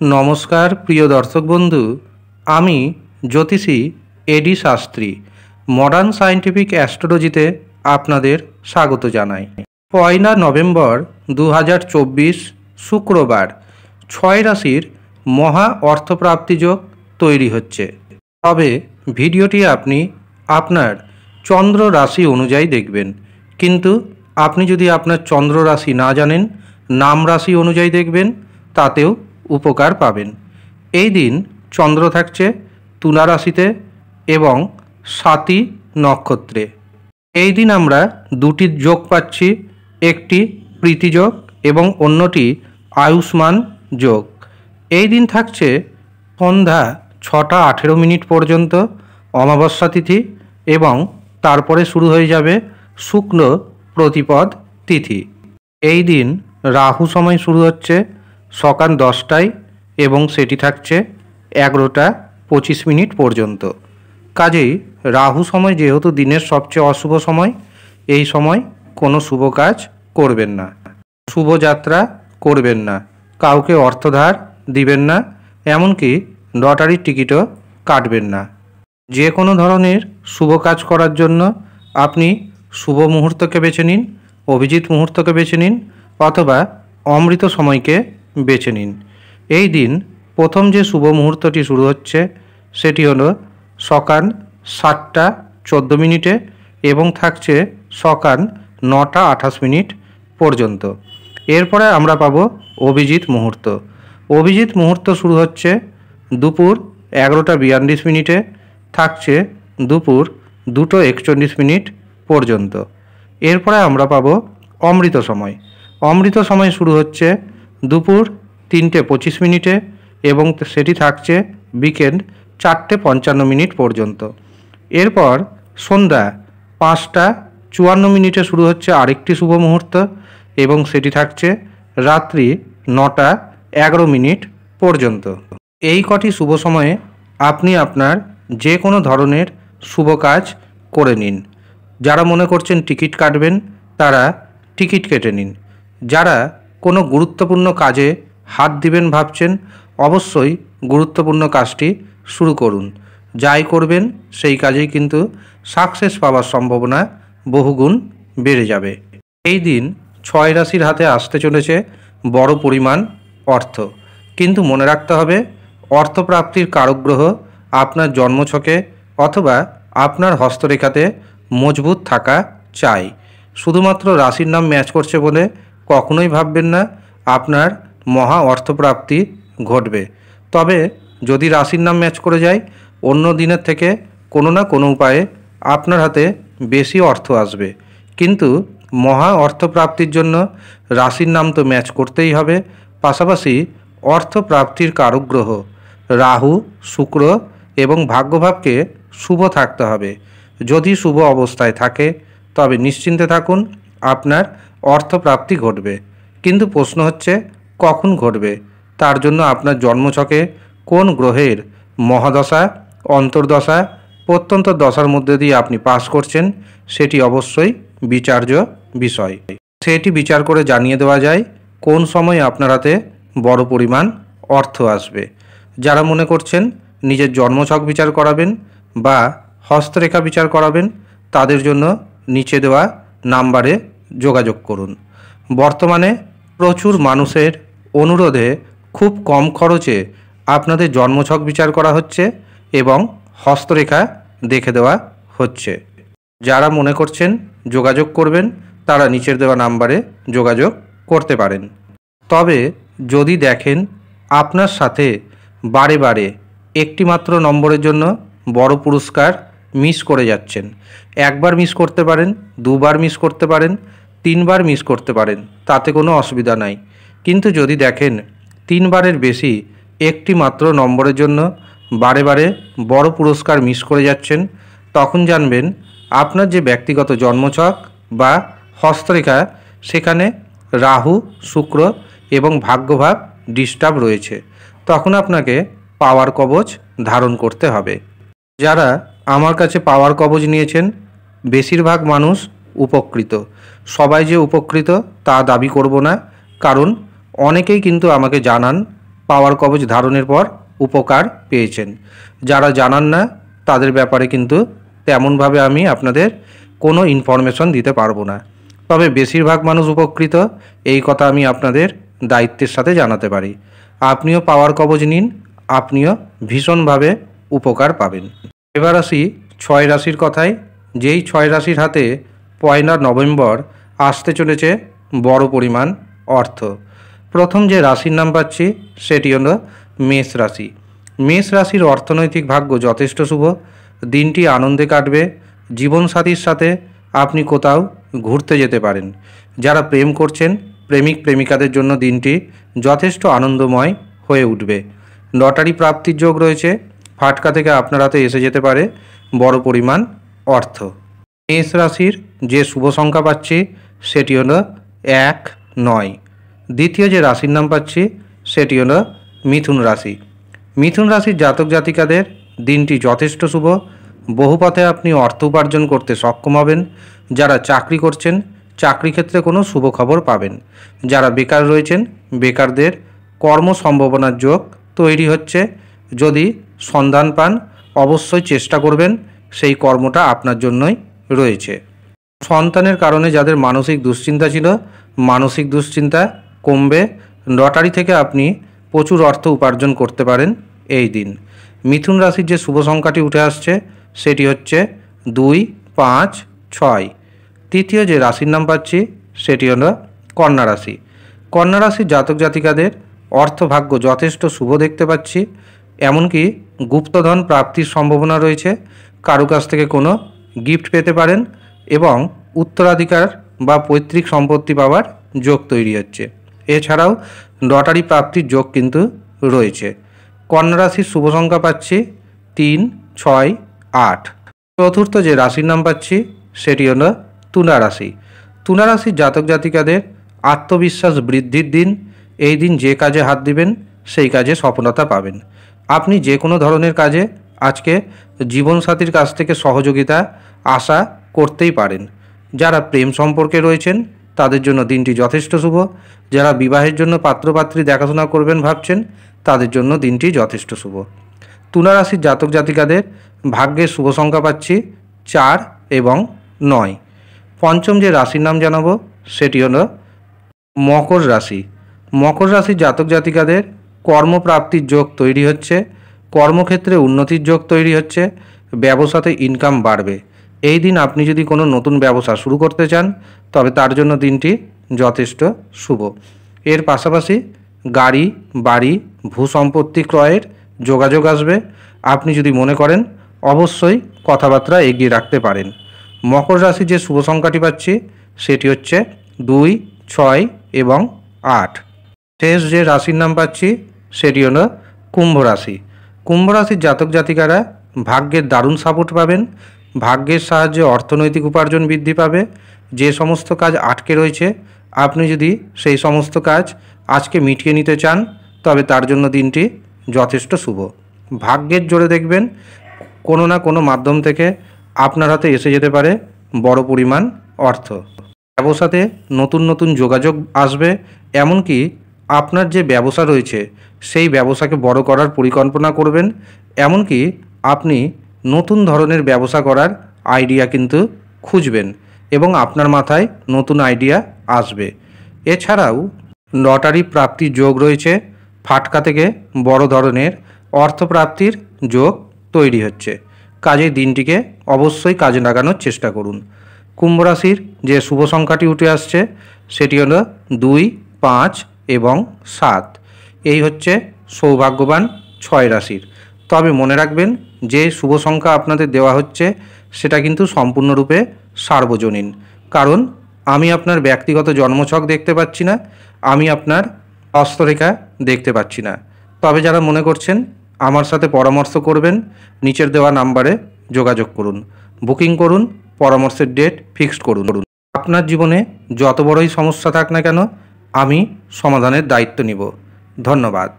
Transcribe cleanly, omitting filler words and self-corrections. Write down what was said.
नमस्कार प्रिय दर्शक बंधु आमी ज्योतिषी एडी शास्त्री मडार्न साइंटिफिक एस्ट्रोलॉजीते आपनादेर स्वागत जानाई। 1 नवेम्बर 2024 शुक्रवार 6 राशिर महा अर्थप्राप्ति योग तैरी होच्छे। तबे भिडियोटी आपनी आपनार चंद्र राशि अनुयायी देखबेन, किन्तु आपनी यदि आपनार चंद्र राशि ना जानेन नाम राशि अनुयायी देखबेन तातेও उपकार पाबेन। এই দিন চন্দ্র থাকছে তুলা রাশিতে এবং সাতী নক্ষত্রে। এই দিন আমরা দুটি যোগ পাচ্ছি, একটি প্রীতি যোগ এবং অন্যটি আয়ুষ্মান যোগ। এই দিন থাকছে সন্ধ্যা 6টা 18 মিনিট পর্যন্ত অমাবস্যা তিথি এবং তারপরে শুরু হয়ে যাবে শুক্ল প্রতিপদ তিথি। এই দিন রাহু সময় শুরু হচ্ছে সকাল 10টায় এবং সেটি থাকছে 11টা 25 মিনিট পর্যন্ত। কাজেই রাহু সময় যেহেতু দিনের সবচেয়ে অশুভ সময়, এই সময় কোনো শুভ কাজ করবেন না, শুভযাত্রা করবেন না, কাউকে অর্থধার দিবেন না, এমনকি লটারির টিকিটও কাটবেন না। যে কোনো ধরনের শুভ কাজ করার জন্য আপনি শুভ মুহূর্তকে বেছে নিন, অভিজিৎ মুহূর্তকে বেছে নিন অথবা অমৃত সময়কে বেছে নিন। এই দিন প্রথম যে শুভ মুহূর্তটি শুরু হচ্ছে সেটি হলো সকাল 7টা 14 মিনিটে এবং থাকছে সকাল 9টা 28 মিনিট পর্যন্ত। এরপরে আমরা পাবো অভিজিৎ মুহূর্ত। অভিজিৎ মুহূর্ত শুরু হচ্ছে দুপুর 11টা 42 মিনিটে, থাকছে দুপুর 2টো 41 মিনিট পর্যন্ত। এরপরে আমরা পাবো অমৃত সময়। অমৃত সময় শুরু হচ্ছে দুপুর 3টে 25 মিনিটে এবং সেটি থাকছে বিকেল 4টে 55 মিনিট পর্যন্ত। এরপর সন্ধ্যা 5টা 54 মিনিটে শুরু হচ্ছে আরেকটি শুভ মুহূর্ত এবং সেটি থাকছে রাত্রি 9টা 11 মিনিট পর্যন্ত। এই কটি শুভ সময়ে আপনি আপনার যে কোনো ধরনের শুভ কাজ করে নিন। যারা মনে করছেন টিকিট কাটবেন তারা টিকিট কেটে নিন। যারা কোনো গুরুত্বপূর্ণ কাজে হাত দিবেন ভাবছেন অবশ্যই গুরুত্বপূর্ণ কাজটি শুরু করুন। যাই করবেন সেই কাজেই কিন্তু সাকসেস পাওয়ার সম্ভাবনা বহুগুণ বেড়ে যাবে। এই দিন 6 রাশির হাতে আসতে চলেছে বড় পরিমাণ অর্থ, কিন্তু মনে রাখতে হবে অর্থপ্রাপ্তির কারক গ্রহ আপনার জন্মছকে অথবা আপনার হস্তরেখাতে মজবুত থাকা চাই। শুধুমাত্র রাশির নাম ম্যাচ করছে বলে কখনোই ভাববেন না আপনার মহা অর্থপ্রাপ্তি ঘটবে। তবে যদি রাশির নাম ম্যাচ করে যায় অন্য দিনের থেকে কোনো না কোনো উপায়ে আপনার হাতে বেশি অর্থ আসবে, কিন্তু মহা অর্থপ্রাপ্তির জন্য রাশির নাম তো ম্যাচ করতেই হবে। পাশাপাশি অর্থপ্রাপ্তির কারক গ্রহ রাহু, শুক্র এবং ভাগ্যভাবকে শুভ থাকতে হবে। যদি শুভ অবস্থায় থাকে তবে নিশ্চিন্তে থাকুন আপনার অর্থপ্রাপ্তি ঘটবে, কিন্তু প্রশ্ন হচ্ছে কখন ঘটবে। তার জন্য আপনার জন্মছকে কোন গ্রহের মহাদশা, অন্তর্দশা, প্রত্যন্ত দশার মধ্যে দিয়ে আপনি পাস করছেন সেটি অবশ্যই বিচার্য বিষয়। সেটি বিচার করে জানিয়ে দেওয়া যায় কোন সময় আপনার হাতে বড় পরিমাণ অর্থ আসবে। যারা মনে করছেন নিজের জন্মছক বিচার করাবেন বা হস্তরেখা বিচার করাবেন তাদের জন্য নিচে দেওয়া নাম্বারে যোগাযোগ করুন। বর্তমানে প্রচুর মানুষের অনুরোধে খুব কম খরচে আপনাদের জন্মছক বিচার করা হচ্ছে এবং হস্তরেখা দেখে দেওয়া হচ্ছে। যারা মনে করছেন যোগাযোগ করবেন তারা নিচের দেওয়া নাম্বারে যোগাযোগ করতে পারেন। তবে যদি দেখেন আপনার সাথে বারে বারে একটি মাত্র নম্বরের জন্য বড় পুরস্কার মিস করে যাচ্ছেন, একবার মিস করতে পারেন, দুবার মিস করতে পারেন, 3বার মিস করতে পারেন, তাতে কোনো অসুবিধা নাই। কিন্তু যদি দেখেন 3বারের বেশি একটি মাত্র নম্বরের জন্য বারে বারে বড় পুরস্কার মিস করে যাচ্ছেন, তখন জানবেন আপনার যে ব্যক্তিগত জন্মছক বা হস্তরেখা সেখানে রাহু, শুক্র এবং ভাগ্যভাব ডিস্টার্ব রয়েছে। তখন আপনাকে পাওয়ার কবচ ধারণ করতে হবে। যারা আমার কাছে পাওয়ার কবচ নিয়েছেন বেশিরভাগ মানুষ উপকৃত। সবাই যে উপকৃত তা দাবি করব না, কারণ অনেকেই কিন্তু আমাকে জানান পাওয়ার কবচ ধারণের পর উপকার পেয়েছেন। যারা জানান না তাদের ব্যাপারে কিন্তু তেমনভাবে আমি আপনাদের কোনো ইনফরমেশন দিতে পারবো না, তবে বেশিরভাগ মানুষ উপকৃত এই কথা আমি আপনাদের দায়িত্বের সাথে জানাতে পারি। আপনিও পাওয়ার কবচ নিন, আপনিও ভীষণভাবে উপকার পাবেন। এবার আসি 6 রাশির কথায়। যেই 6 রাশির হাতে 1 নভেম্বর আসতে চলেছে বড় পরিমাণ অর্থ। প্রথম যে রাশির নাম পাচ্ছি সেটি হলো মেষ রাশি। মেষ রাশির অর্থনৈতিক ভাগ্য যথেষ্ট শুভ। দিনটি আনন্দে কাটবে। জীবনসাথীর সাথে আপনি কোথাও ঘুরতে যেতে পারেন। যারা প্রেম করছেন প্রেমিক প্রেমিকাদের জন্য দিনটি যথেষ্ট আনন্দময় হয়ে উঠবে। লটারি প্রাপ্তির যোগ রয়েছে। ফাটকা থেকে আপনার হাতে এসে যেতে পারে বড় পরিমাণ অর্থ। মেষ রাশির যে শুভ সংখ্যা পাচ্ছি সেটি হলো 1, 9। দ্বিতীয় যে রাশির নাম পাচ্ছি সেটি হলো মিথুন রাশি। মিথুন রাশির জাতক জাতিকাদের দিনটি যথেষ্ট শুভ। বহু পথে আপনি অর্থ উপার্জন করতে সক্ষম হবেন। যারা চাকরি করছেন চাকরি ক্ষেত্রে কোনো শুভ খবর পাবেন। যারা বেকার রয়েছেন বেকারদের কর্ম সম্ভাবনার যোগ তৈরি হচ্ছে। যদি সন্ধান পান অবশ্যই চেষ্টা করবেন, সেই কর্মটা আপনার জন্যই রয়েছে। সন্তানের কারণে যাদের মানসিক দুশ্চিন্তা ছিল মানসিক দুশ্চিন্তা কমবে। লটারি থেকে আপনি প্রচুর অর্থ উপার্জন করতে পারেন এই দিন। মিথুন রাশির যে শুভ সংখ্যাটি উঠে আসছে সেটি হচ্ছে 2, 5, 6। তৃতীয় যে রাশির নাম পাচ্ছি সেটি হলো কন্যা রাশি। কন্যা রাশির জাতক জাতিকাদের অর্থভাগ্য যথেষ্ট শুভ দেখতে পাচ্ছি। এমনকি গুপ্তধন প্রাপ্তির সম্ভাবনা রয়েছে। কারো কাছ থেকে কোনো গিফট পেতে পারেন এবং উত্তরাধিকার বা পৈতৃক সম্পত্তি পাওয়ার যোগ তৈরি হচ্ছে। এছাড়াও লটারি প্রাপ্তির যোগ কিন্তু রয়েছে। কন্যা রাশির শুভ সংখ্যা পাচ্ছি 3, 6, 8। চতুর্থ যে রাশির নাম পাচ্ছি সেটি হলো তুলা রাশি। তুলা রাশির জাতক জাতিকাদের আত্মবিশ্বাস বৃদ্ধির দিন। এই দিন যে কাজে হাত দিবেন সেই কাজে সফলতা পাবেন। আপনি যে কোনো ধরনের কাজে আজকে জীবনসাথীর কাছ থেকে সহযোগিতা আশা করতেই পারেন। যারা প্রেম সম্পর্কে রয়েছেন তাদের জন্য দিনটি যথেষ্ট শুভ। যারা বিবাহের জন্য পাত্রপাত্রী দেখাশোনা করবেন ভাবছেন তাদের জন্য দিনটি যথেষ্ট শুভ। তুলা রাশির জাতক জাতিকাদের ভাগ্যের শুভ সংখ্যা পাচ্ছি 4 এবং 9। পঞ্চম যে রাশির নাম জানাবো সেটি হলো মকর রাশি। মকর রাশির জাতক জাতিকাদের কর্মপ্রাপ্তির যোগ তৈরি হচ্ছে। কর্মক্ষেত্রে উন্নতির যোগ তৈরি হচ্ছে। ব্যবসাতে ইনকাম বাড়বে। এই দিন আপনি যদি কোনো নতুন ব্যবসা শুরু করতে চান তবে তার জন্য দিনটি যথেষ্ট শুভ। এর পাশাপাশি গাড়ি বাড়ি ভূসম্পত্তি ক্রয়ের যোগাযোগ আসবে। আপনি যদি মনে করেন অবশ্যই কথাবার্তা এগিয়ে রাখতে পারেন। মকর রাশির যে শুভ সংখ্যাটি পাচ্ছি সেটি হচ্ছে 2, 6 এবং 8। শেষ যে রাশির নাম পাচ্ছি সেটি হলো কুম্ভ রাশি। কুম্ভ রাশির জাতক জাতিকারা ভাগ্যের দারুণ সাপোর্ট পাবেন। ভাগ্যের সাহায্যে অর্থনৈতিক উপার্জন বৃদ্ধি পাবে। যে সমস্ত কাজ আটকে রয়েছে আপনি যদি সেই সমস্ত কাজ আজকে মিটিয়ে নিতে চান তবে তার জন্য দিনটি যথেষ্ট শুভ। ভাগ্যের জোরে দেখবেন কোনো না কোনো মাধ্যম থেকে আপনার হাতে এসে যেতে পারে বড় পরিমাণ অর্থ। ব্যবসাতে নতুন নতুন যোগাযোগ আসবে। এমনকি আপনার যে ব্যবসা রয়েছে সেই ব্যবসাকে বড় করার পরিকল্পনা করবেন। এমনকি আপনি নতুন ধরনের ব্যবসা করার আইডিয়া কিন্তু খুঁজবেন এবং আপনার মাথায় নতুন আইডিয়া আসবে। এছাড়াও লটারি প্রাপ্তির যোগ রয়েছে। ফাটকা থেকে বড় ধরনের অর্থপ্রাপ্তির যোগ তৈরি হচ্ছে। কাজে দিনটিকে অবশ্যই কাজে লাগানোর চেষ্টা করুন। কুম্ভ রাশির যে শুভ সংখ্যাটি উঠে আসছে সেটি হলো 2, 5 এবং 7। এই হচ্ছে সৌভাগ্যবান 6 রাশির। তবে মনে রাখবেন যে শুভ সংখ্যা আপনাদের দেওয়া হচ্ছে সেটা কিন্তু সম্পূর্ণরূপে সার্বজনীন। কারণ আমি আপনার ব্যক্তিগত জন্মছক দেখতে পাচ্ছি না, আমি আপনার হস্তরেখা দেখতে পাচ্ছি না। তবে যারা মনে করছেন আমার সাথে পরামর্শ করবেন নিচের দেওয়া নাম্বারে যোগাযোগ করুন, বুকিং করুন, পরামর্শের ডেট ফিক্সড করুন। আপনার জীবনে যত বড়ই সমস্যা থাক না কেন আমি সমাধানের দায়িত্ব নিব। ধন্যবাদ।